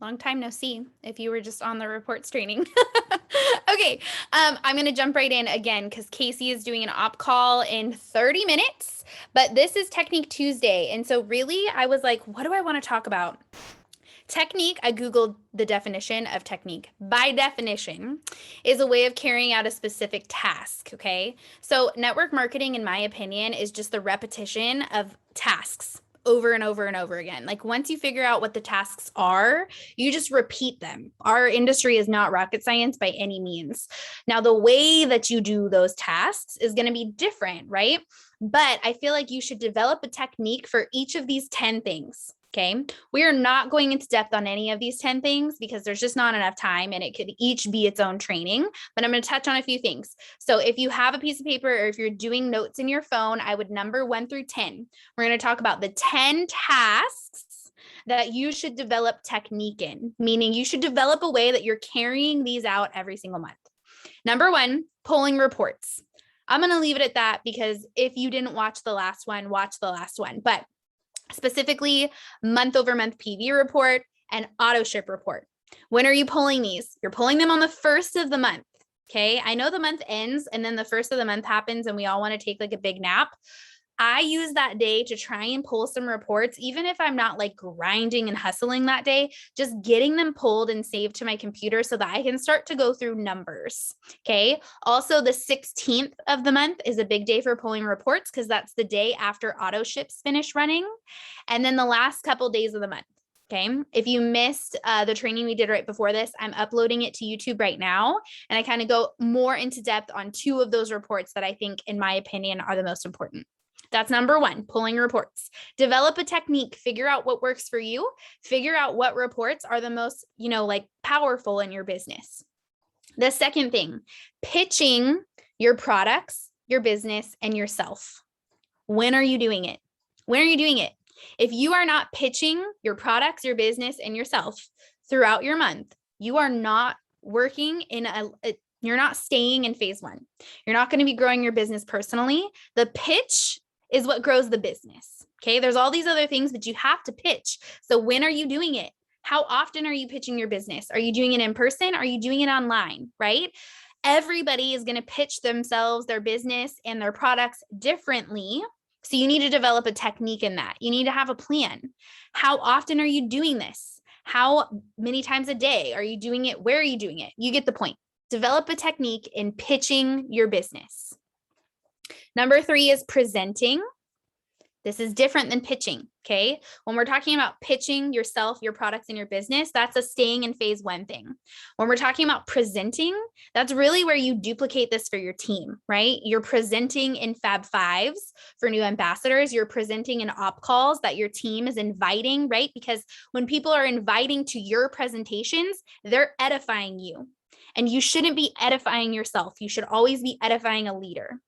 Long time no see if you were just on the reports training. Okay, I'm going to jump right in again because Casey is doing an op call in 30 minutes, but this is Technique Tuesday. And so really I was like, what do I want to talk about? Technique, I Googled the definition of technique. By definition, is a way of carrying out a specific task, okay? So network marketing, in my opinion, is just the repetition of tasks over and over and over again. Like once you figure out what the tasks are, you just repeat them. Our industry is not rocket science by any means. Now, the way that you do those tasks is going to be different, right? But I feel like you should develop a technique for each of these 10 things. Okay. We are not going into depth on any of these 10 things because there's just not enough time and it could each be its own training, but I'm going to touch on a few things. So if you have a piece of paper or if you're doing notes in your phone, I would number 1 through 10. We're going to talk about the 10 tasks that you should develop technique in, meaning you should develop a way that you're carrying these out every single month. Number 1, pulling reports. I'm going to leave it at that because if you didn't watch the last one, watch the last one. But specifically month over month PV report and auto ship report. When are you pulling these? You're pulling them on the first of the month. Okay. I know the month ends and then the first of the month happens and we all want to take like a big nap. I use that day to try and pull some reports, even if I'm not like grinding and hustling that day, just getting them pulled and saved to my computer so that I can start to go through numbers. Okay. Also, the 16th of the month is a big day for pulling reports because that's the day after auto ships finish running. And then the last couple days of the month. Okay. If you missed the training we did right before this, I'm uploading it to YouTube right now. And I kind of go more into depth on 2 of those reports that I think, in my opinion, are the most important. That's number 1, pulling reports. Develop a technique, figure out what works for you, figure out what reports are the most, like powerful in your business. The second thing, pitching your products, your business, and yourself. When are you doing it? When are you doing it? If you are not pitching your products, your business, and yourself throughout your month, you are not working in you're not staying in phase 1. You're not going to be growing your business personally. The pitch is what grows the business. Okay. There's all these other things that you have to pitch. So when are you doing it? How often are you pitching your business? Are you doing it in person? Are you doing it online? Right? Everybody is going to pitch themselves, their business, and their products differently. So you need to develop a technique in that. You need to have a plan. How often are you doing this? How many times a day are you doing it? Where are you doing it? You get the point. Develop a technique in pitching your business. Number 3 is presenting. This is different than pitching, okay? When we're talking about pitching yourself, your products, and your business, that's a staying in phase 1 thing. When we're talking about presenting, that's really where you duplicate this for your team, right? You're presenting in Fab Fives for new ambassadors. You're presenting in op calls that your team is inviting, right? Because when people are inviting to your presentations, they're edifying you. And you shouldn't be edifying yourself. You should always be edifying a leader.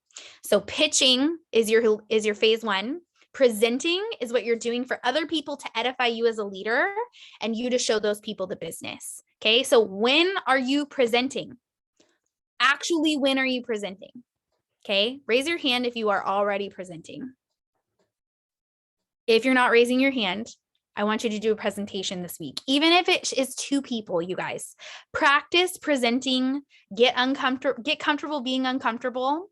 So pitching is your phase 1. Presenting is what you're doing for other people to edify you as a leader and you to show those people the business. Okay. So when are you presenting? Actually, when are you presenting? Okay. Raise your hand if you are already presenting. If you're not raising your hand, I want you to do a presentation this week. Even if it is 2 people, you guys, practice presenting, get comfortable being uncomfortable.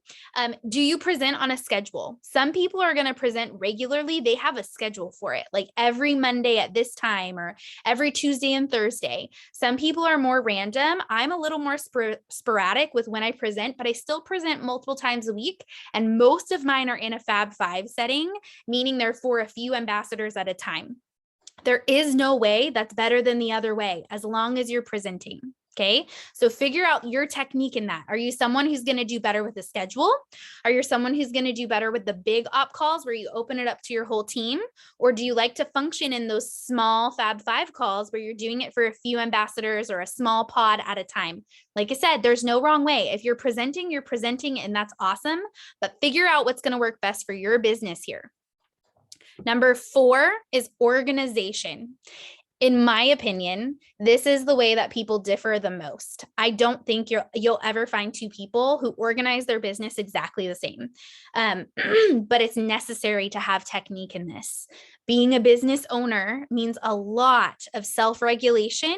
Do you present on a schedule? Some people are going to present regularly. They have a schedule for it, like every Monday at this time or every Tuesday and Thursday. Some people are more random. I'm a little more sporadic with when I present, but I still present multiple times a week. And most of mine are in a Fab 5 setting, meaning they're for a few ambassadors at a time. There is no way that's better than the other way, as long as you're presenting. Okay. So figure out your technique in that. Are you someone who's going to do better with the schedule? Are you someone who's going to do better with the big op calls where you open it up to your whole team? Or do you like to function in those small Fab 5 calls where you're doing it for a few ambassadors or a small pod at a time? Like I said, there's no wrong way. If you're presenting, and that's awesome, but figure out what's going to work best for your business here. Number 4 is organization. In my opinion, this is the way that people differ the most. I don't think you'll ever find two people who organize their business exactly the same. But it's necessary to have technique in this. Being a business owner means a lot of self-regulation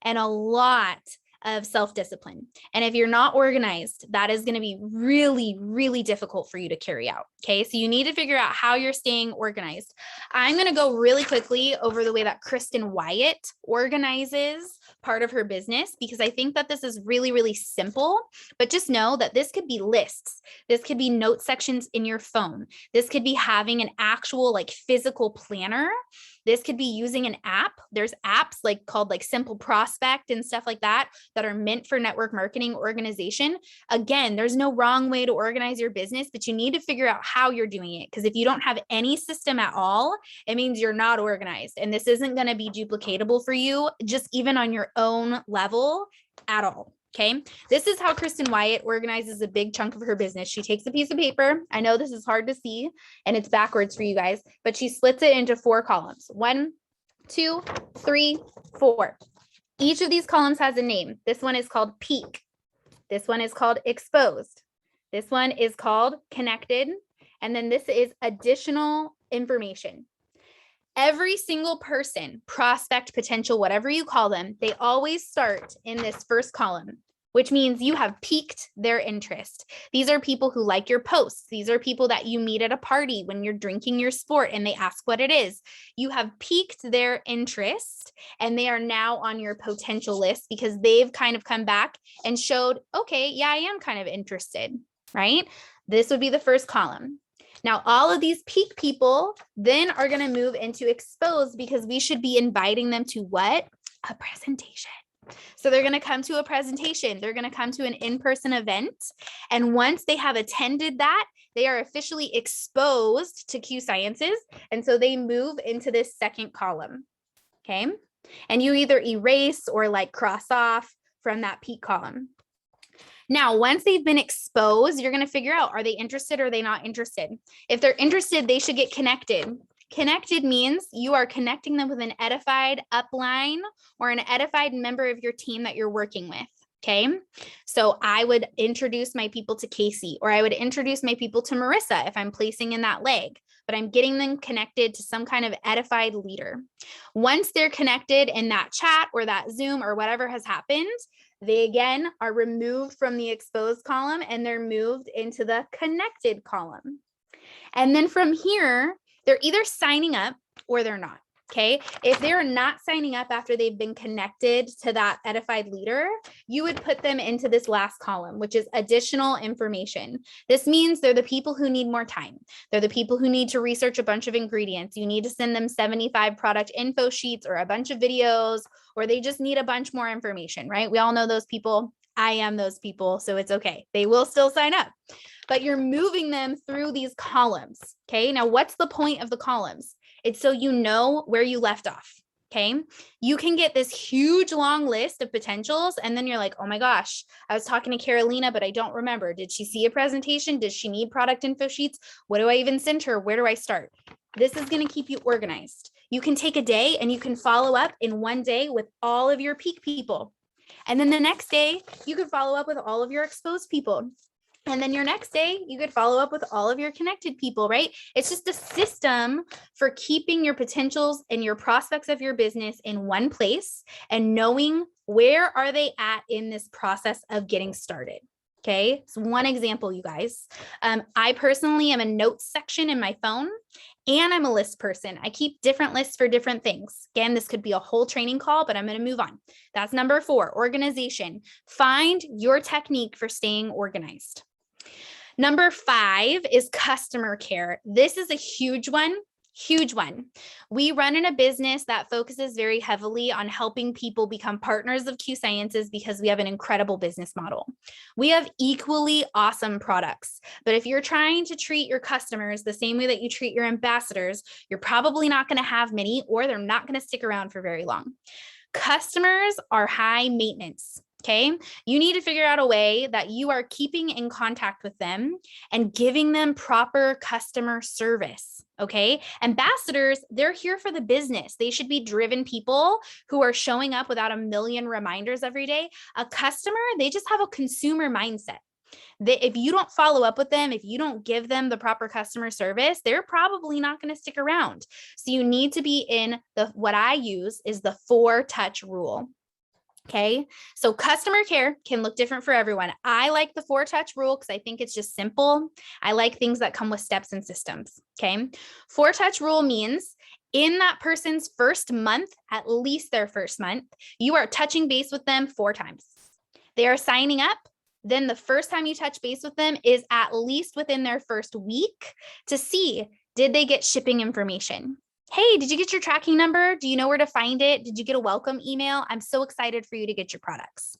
and a lot of self-discipline. And if you're not organized, that is going to be really, really difficult for you to carry out. Okay. So you need to figure out how you're staying organized. I'm going to go really quickly over the way that Kristen Wyatt organizes part of her business, because I think that this is really, really simple, but just know that this could be lists. This could be note sections in your phone. This could be having an actual like physical planner. This could be using an app. There's apps like called like Simple Prospect and stuff like that are meant for network marketing organization. Again, there's no wrong way to organize your business, but you need to figure out how you're doing it. Because if you don't have any system at all, it means you're not organized. And this isn't going to be duplicatable for you, just even on your own level at all. Okay. This is how Kristen Wyatt organizes a big chunk of her business. She takes a piece of paper. I know this is hard to see and it's backwards for you guys, but she splits it into 4 columns. 1, 2, 3, 4. Each of these columns has a name. This one is called peak. This one is called exposed. This one is called connected. And then this is additional information. Every single person, prospect, potential, whatever you call them, they always start in this first column, which means you have piqued their interest. These are people who like your posts. These are people that you meet at a party when you're drinking your sport and they ask what it is. You have piqued their interest and they are now on your potential list because they've kind of come back and showed, okay, yeah, I am kind of interested, right? This would be the first column. Now, all of these peak people then are going to move into exposed because we should be inviting them to what? A presentation. So they're going to come to a presentation. They're going to come to an in-person event. And once they have attended that, they are officially exposed to Q Sciences. And so they move into this second column. Okay. And you either erase or like cross off from that peak column. Now, once they've been exposed, you're going to figure out, are they interested or are they not interested? If they're interested, they should get connected. Connected means you are connecting them with an edified upline or an edified member of your team that you're working with. Okay. So I would introduce my people to Casey, or I would introduce my people to Marissa if I'm placing in that leg, but I'm getting them connected to some kind of edified leader. Once they're connected in that chat or that Zoom or whatever has happened, they again are removed from the exposed column and they're moved into the connected column. And then from here, they're either signing up or they're not. Okay. If they're not signing up after they've been connected to that edified leader, you would put them into this last column, which is additional information. This means they're the people who need more time. They're the people who need to research a bunch of ingredients. You need to send them 75 product info sheets or a bunch of videos, or they just need a bunch more information, right? We all know those people. I am those people, so it's okay. They will still sign up, but you're moving them through these columns. Okay. Now, what's the point of the columns? It's so you know where you left off. Okay. You can get this huge long list of potentials. And then you're like, oh my gosh, I was talking to Carolina, but I don't remember. Did she see a presentation? Does she need product info sheets? What do I even send her? Where do I start? This is going to keep you organized. You can take a day and you can follow up in one day with all of your peak people. And then the next day, you could follow up with all of your exposed people. And then your next day, you could follow up with all of your connected people, right? It's just a system for keeping your potentials and your prospects of your business in one place and knowing where are they at in this process of getting started. Okay, so one example, you guys. I personally am a notes section in my phone, and I'm a list person. I keep different lists for different things. Again, this could be a whole training call, but I'm going to move on. That's number 4, organization. Find your technique for staying organized. Number 5 is customer care. This is a huge one. Huge one. We run in a business that focuses very heavily on helping people become partners of Q Sciences because we have an incredible business model. We have equally awesome products, but if you're trying to treat your customers the same way that you treat your ambassadors, you're probably not going to have many, or they're not going to stick around for very long. Customers are high maintenance. Okay. You need to figure out a way that you are keeping in contact with them and giving them proper customer service. Okay. Ambassadors, they're here for the business. They should be driven people who are showing up without a million reminders every day. A customer, they just have a consumer mindset. If you don't follow up with them, if you don't give them the proper customer service, they're probably not going to stick around. So you need to be in what I use is the 4-touch rule. Okay. So customer care can look different for everyone. I like the 4-touch rule because I think it's just simple. I like things that come with steps and systems. Okay. 4-touch rule means in that person's first month, at least their first month, you are touching base with them 4 times. They are signing up. Then the first time you touch base with them is at least within their first week to see, did they get shipping information? Hey, did you get your tracking number? Do you know where to find it? Did you get a welcome email? I'm so excited for you to get your products.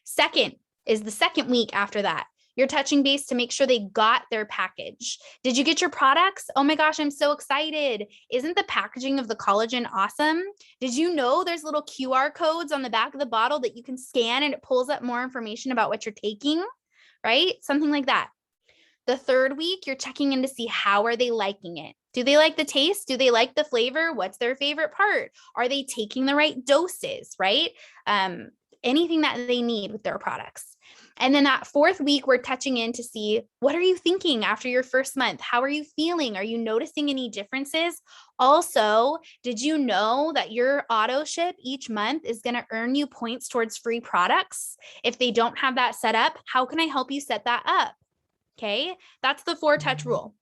Second is the second week after that. You're touching base to make sure they got their package. Did you get your products? Oh my gosh, I'm so excited. Isn't the packaging of the collagen awesome? Did you know there's little QR codes on the back of the bottle that you can scan and it pulls up more information about what you're taking, right? Something like that. The third week, you're checking in to see how are they liking it. Do they like the taste? Do they like the flavor? What's their favorite part? Are they taking the right doses, right? Anything that they need with their products. And then that fourth week, we're touching in to see, what are you thinking after your first month? How are you feeling? Are you noticing any differences? Also, did you know that your auto ship each month is going to earn you points towards free products? If they don't have that set up, how can I help you set that up? Okay, that's the 4-touch rule.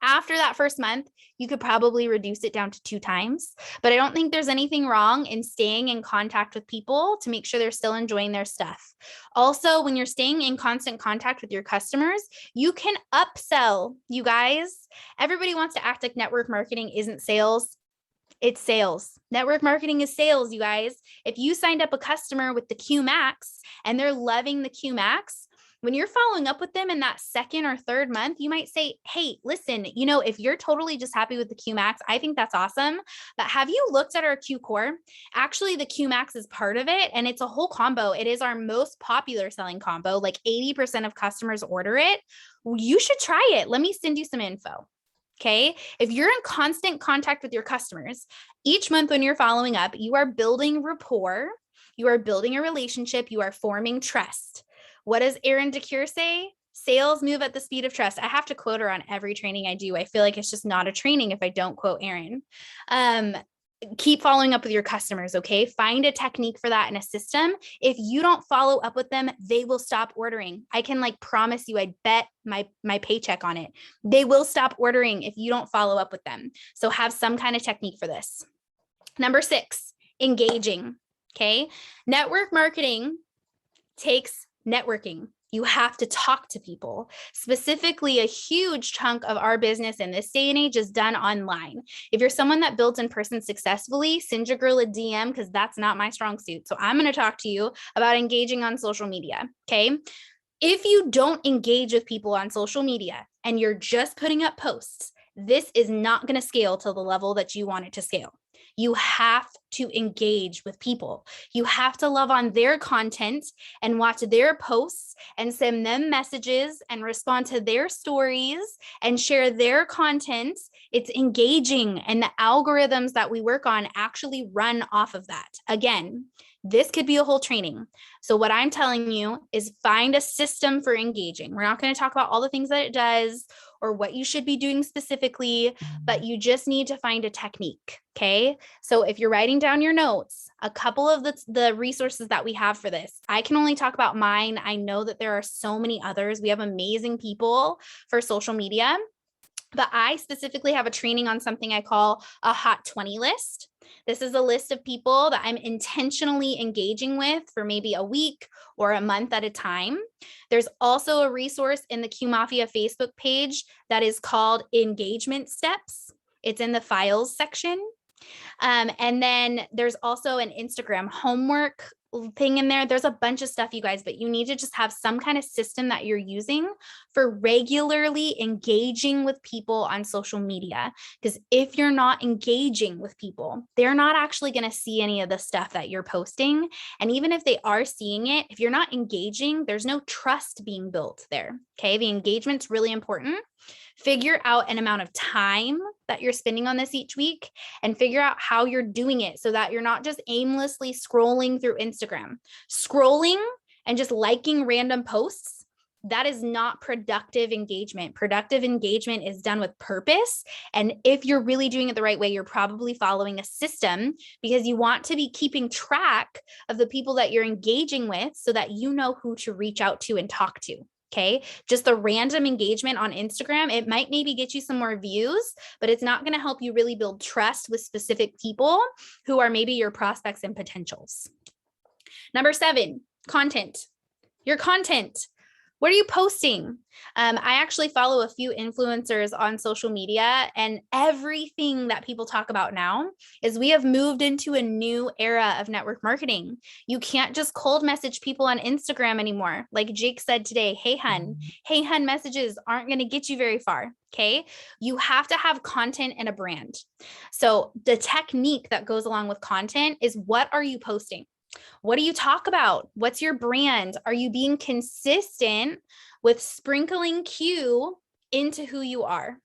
After that first month, you could probably reduce it down to 2 times, but I don't think there's anything wrong in staying in contact with people to make sure they're still enjoying their stuff. Also, when you're staying in constant contact with your customers, you can upsell, you guys. Everybody wants to act like network marketing isn't sales. It's sales. Network marketing is sales, you guys. If you signed up a customer with the Q Max and they're loving the Q Max, when you're following up with them in that second or third month, you might say, hey, listen, if you're totally just happy with the Q Max, I think that's awesome. But have you looked at our Q Core? Actually, the Q Max is part of it, and it's a whole combo. It is our most popular selling combo. Like 80% of customers order it. You should try it. Let me send you some info. Okay. If you're in constant contact with your customers, each month when you're following up, you are building rapport, you are building a relationship, you are forming trust. What does Erin DeCure say? Sales move at the speed of trust. I have to quote her on every training I do. I feel like it's just not a training if I don't quote Erin. Keep following up with your customers, okay? Find a technique for that in a system. If you don't follow up with them, they will stop ordering. I can promise you, I bet my paycheck on it. They will stop ordering if you don't follow up with them. So have some kind of technique for this. Number 6, engaging, okay? Network marketing takes networking. You have to talk to people. Specifically, a huge chunk of our business in this day and age is done online. If you're someone that builds in person successfully, send your girl a DM because that's not my strong suit. So I'm going to talk to you about engaging on social media. Okay. If you don't engage with people on social media and you're just putting up posts, this is not going to scale to the level that you want it to scale. You have to engage with people. You have to love on their content and watch their posts and send them messages and respond to their stories and share their content. It's engaging, and the algorithms that we work on actually run off of that. Again, this could be a whole training. So what I'm telling you is find a system for engaging. We're not going to talk about all the things that it does or what you should be doing specifically, but you just need to find a technique. Okay. So if you're writing down your notes, a couple of the resources that we have for this, I can only talk about mine. I know that there are so many others. We have amazing people for social media, but I specifically have a training on something I call a hot 20 list. This is a list of people that I'm intentionally engaging with for maybe a week or a month at a time. There's also a resource in the Q Mafia Facebook page that is called Engagement Steps. It's in the files section. And then there's also an Instagram homework thing in there. There's a bunch of stuff, you guys, but you need to just have some kind of system that you're using for regularly engaging with people on social media. Because if you're not engaging with people, they're not actually going to see any of the stuff that you're posting. And even if they are seeing it, if you're not engaging, there's no trust being built there. Okay. The engagement's really important. Figure out an amount of time that you're spending on this each week and figure out how you're doing it so that you're not just aimlessly scrolling through Instagram. Scrolling and just liking random posts, that is not productive engagement. Productive engagement is done with purpose. And if you're really doing it the right way, you're probably following a system because you want to be keeping track of the people that you're engaging with so that you know who to reach out to and talk to. Okay. Just the random engagement on Instagram, it might maybe get you some more views, but it's not going to help you really build trust with specific people who are maybe your prospects and potentials. Number 7, content. Your content. What are you posting? I actually follow a few influencers on social media, and everything that people talk about now is we have moved into a new era of network marketing. You can't just cold message people on Instagram anymore. Like Jake said today, hey hun messages aren't going to get you very far. Okay. You have to have content and a brand. So the technique that goes along with content is, what are you posting? What do you talk about? What's your brand? Are you being consistent with sprinkling Q into who you are?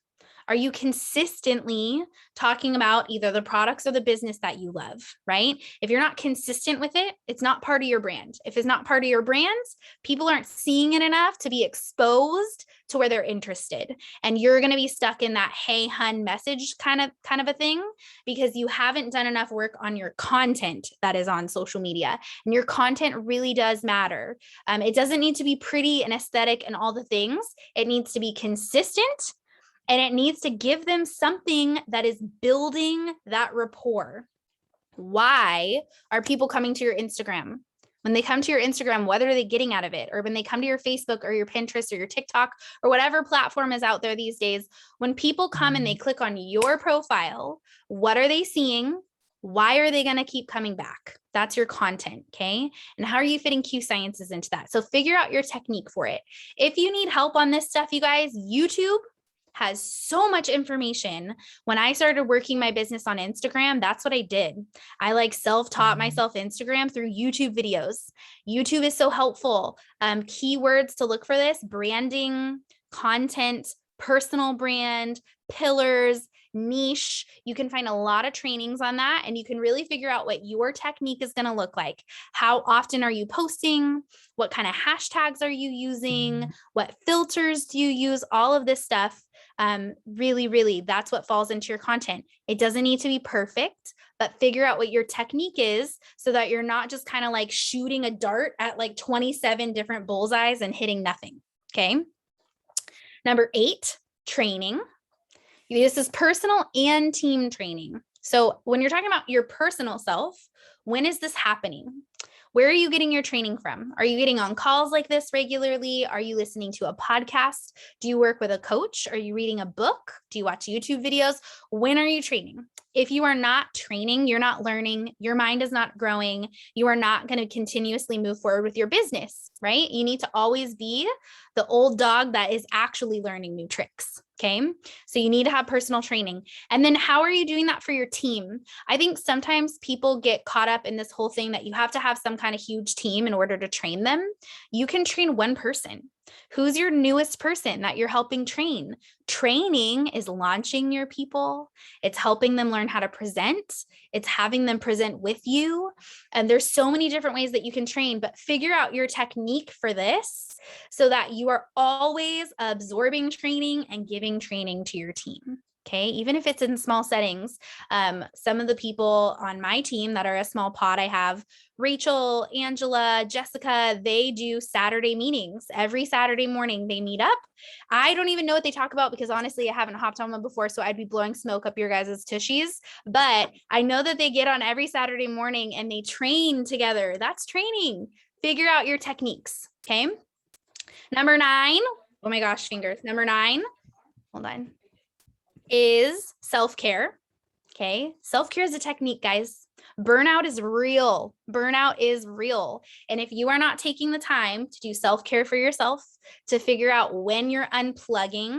Are you consistently talking about either the products or the business that you love, right? If you're not consistent with it, it's not part of your brand. If it's not part of your brand, people aren't seeing it enough to be exposed to where they're interested. And you're going to be stuck in that hey hun message kind of a thing because you haven't done enough work on your content that is on social media. And your content really does matter. It doesn't need to be pretty and aesthetic and all the things. It needs to be consistent. And it needs to give them something that is building that rapport. Why are people coming to your Instagram? When they come to your Instagram, what are they getting out of it? Or when they come to your Facebook or your Pinterest or your TikTok or whatever platform is out there these days, when people come and they click on your profile, what are they seeing? Why are they going to keep coming back? That's your content, okay? And how are you fitting Q Sciences into that? So figure out your technique for it. If you need help on this stuff, you guys, YouTube has so much information. When I started working my business on Instagram, that's what I did. I self-taught myself Instagram through YouTube videos. YouTube is so helpful. Keywords to look for this: branding, content, personal brand, pillars, niche. You can find a lot of trainings on that, and you can really figure out what your technique is going to look like. How often are you posting? What kind of hashtags are you using? What filters do you use? All of this stuff. Really, that's what falls into your content. It doesn't need to be perfect, but figure out what your technique is so that you're not just kind of like shooting a dart at 27 different bullseyes and hitting nothing. Okay. Number 8, training. This is personal and team training. So when you're talking about your personal self, when is this happening? Where are you getting your training from? Are you getting on calls like this regularly? Are you listening to a podcast? Do you work with a coach? Are you reading a book? Do you watch YouTube videos? When are you training? If you are not training, you're not learning, your mind is not growing, you are not going to continuously move forward with your business, right? You need to always be the old dog that is actually learning new tricks. Okay. So you need to have personal training. And then how are you doing that for your team? I think sometimes people get caught up in this whole thing that you have to have some kind of huge team in order to train them. You can train one person. Who's your newest person that you're helping train? Training is launching your people. It's helping them learn how to present. It's having them present with you. And there's so many different ways that you can train, but figure out your technique for this so that you are always absorbing training and giving training to your team. Okay. Even if it's in small settings, some of the people on my team that are a small pod, I have Rachel, Angela, Jessica, they do Saturday meetings. Every Saturday morning they meet up. I don't even know what they talk about because honestly, I haven't hopped on one before, so I'd be blowing smoke up your guys' tushies. But I know that they get on every Saturday morning and they train together. That's training. Figure out your techniques. Okay. Number 9. Oh my gosh, fingers. Number 9. Hold on. Is self-care. Okay. Self-care is a technique, guys. Burnout is real. Burnout is real. And if you are not taking the time to do self-care for yourself, to figure out when you're unplugging,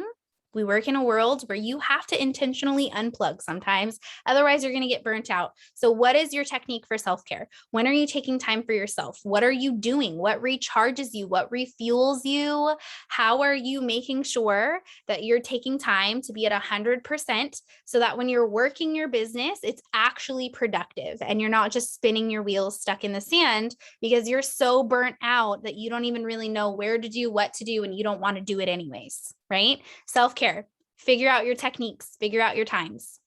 We work in a world where you have to intentionally unplug sometimes. Otherwise, you're going to get burnt out. So what is your technique for self-care? When are you taking time for yourself? What are you doing? What recharges you? What refuels you? How are you making sure that you're taking time to be at 100% so that when you're working your business, it's actually productive and you're not just spinning your wheels stuck in the sand because you're so burnt out that you don't even really know where to do, what to do, and you don't want to do it anyways, right? Self-care, figure out your techniques, figure out your times.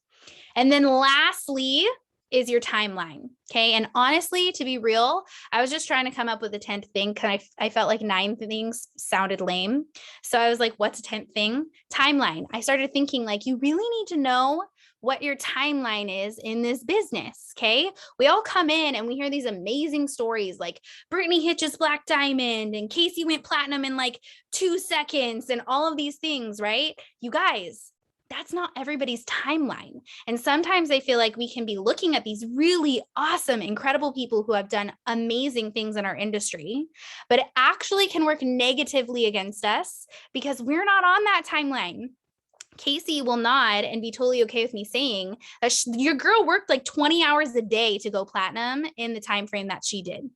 And then lastly is your timeline. Okay. And honestly, to be real, I was just trying to come up with a 10th thing because I felt like 9 things sounded lame. So I was like, what's a 10th thing? Timeline. I started thinking like, you really need to know what your timeline is in this business. Okay. We all come in and we hear these amazing stories like Brittany Hitch's Black Diamond and Casey went platinum in like 2 seconds and all of these things, right? You guys, that's not everybody's timeline. And sometimes I feel like we can be looking at these really awesome, incredible people who have done amazing things in our industry, but it actually can work negatively against us because we're not on that timeline. Casey will nod and be totally okay with me saying that your girl worked like 20 hours a day to go platinum in the time frame that she did.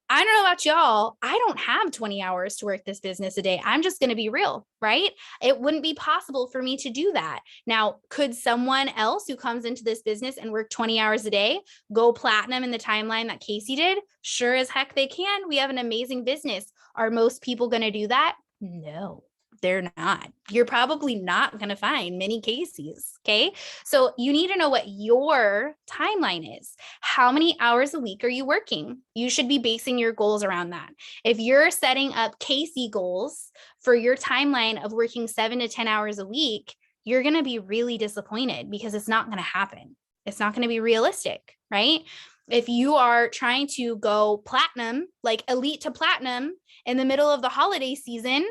I don't know about y'all. I don't have 20 hours to work this business a day. I'm just going to be real, right? It wouldn't be possible for me to do that. Now, could someone else who comes into this business and work 20 hours a day go platinum in the timeline that Casey did? Sure as heck they can. We have an amazing business. Are most people going to do that? No. They're not. You're probably not going to find many Caseys. Okay. So you need to know what your timeline is. How many hours a week are you working? You should be basing your goals around that. If you're setting up Casey goals for your timeline of working 7 to 10 hours a week, you're going to be really disappointed because it's not going to happen. It's not going to be realistic, right? If you are trying to go platinum, like elite to platinum in the middle of the holiday season,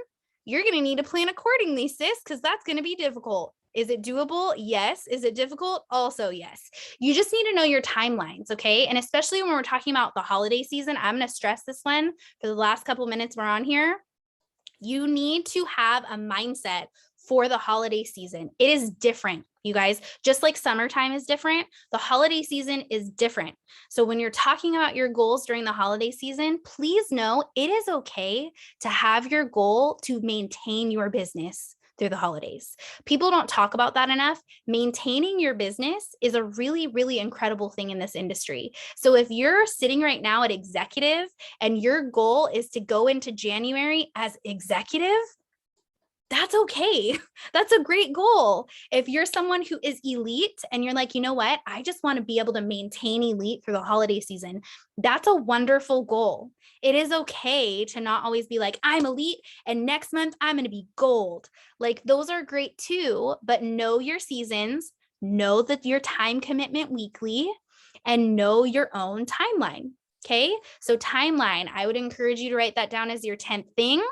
you're going to need to plan accordingly, sis, because that's going to be difficult. Is it doable? Yes. Is it difficult? Also, yes. You just need to know your timelines, okay? And especially when we're talking about the holiday season, I'm going to stress this one for the last couple of minutes we're on here. You need to have a mindset for the holiday season. It is different, you guys. Just like summertime is different, the holiday season is different. So when you're talking about your goals during the holiday season, please know it is okay to have your goal to maintain your business through the holidays. People don't talk about that enough. Maintaining your business is a really, really incredible thing in this industry. So if you're sitting right now at executive and your goal is to go into January as executive, that's okay. That's a great goal. If you're someone who is elite and you're like, you know what, I just want to be able to maintain elite through the holiday season, that's a wonderful goal. It is okay to not always be like, I'm elite and next month I'm going to be gold. Like those are great too, but know your seasons, know that your time commitment weekly, and know your own timeline. Okay, so timeline, I would encourage you to write that down as your 10th thing.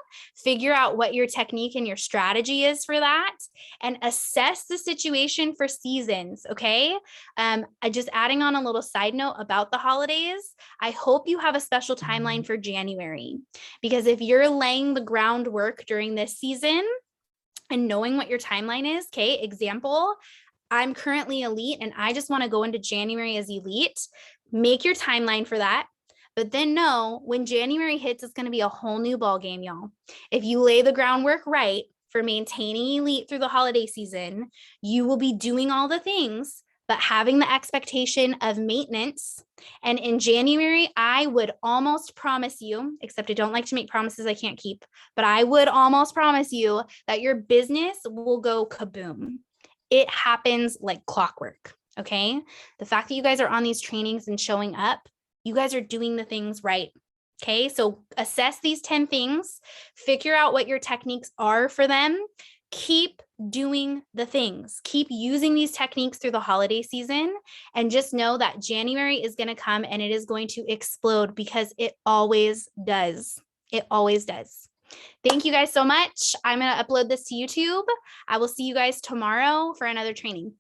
Figure out what your technique and your strategy is for that and assess the situation for seasons. Okay, I just adding on a little side note about the holidays. I hope you have a special timeline for January, because if you're laying the groundwork during this season and knowing what your timeline is, okay, example, I'm currently elite and I just want to go into January as elite. Make your timeline for that. But then know when January hits, it's going to be a whole new ball game, y'all. If you lay the groundwork right for maintaining elite through the holiday season, you will be doing all the things, but having the expectation of maintenance. And in January, I would almost promise you, except I don't like to make promises I can't keep, but I would almost promise you that your business will go kaboom. It happens like clockwork. Okay. The fact that you guys are on these trainings and showing up, you guys are doing the things right. Okay. So assess these 10 things, figure out what your techniques are for them. Keep doing the things, keep using these techniques through the holiday season, and just know that January is going to come and it is going to explode because it always does. It always does. Thank you guys so much. I'm going to upload this to YouTube. I will see you guys tomorrow for another training.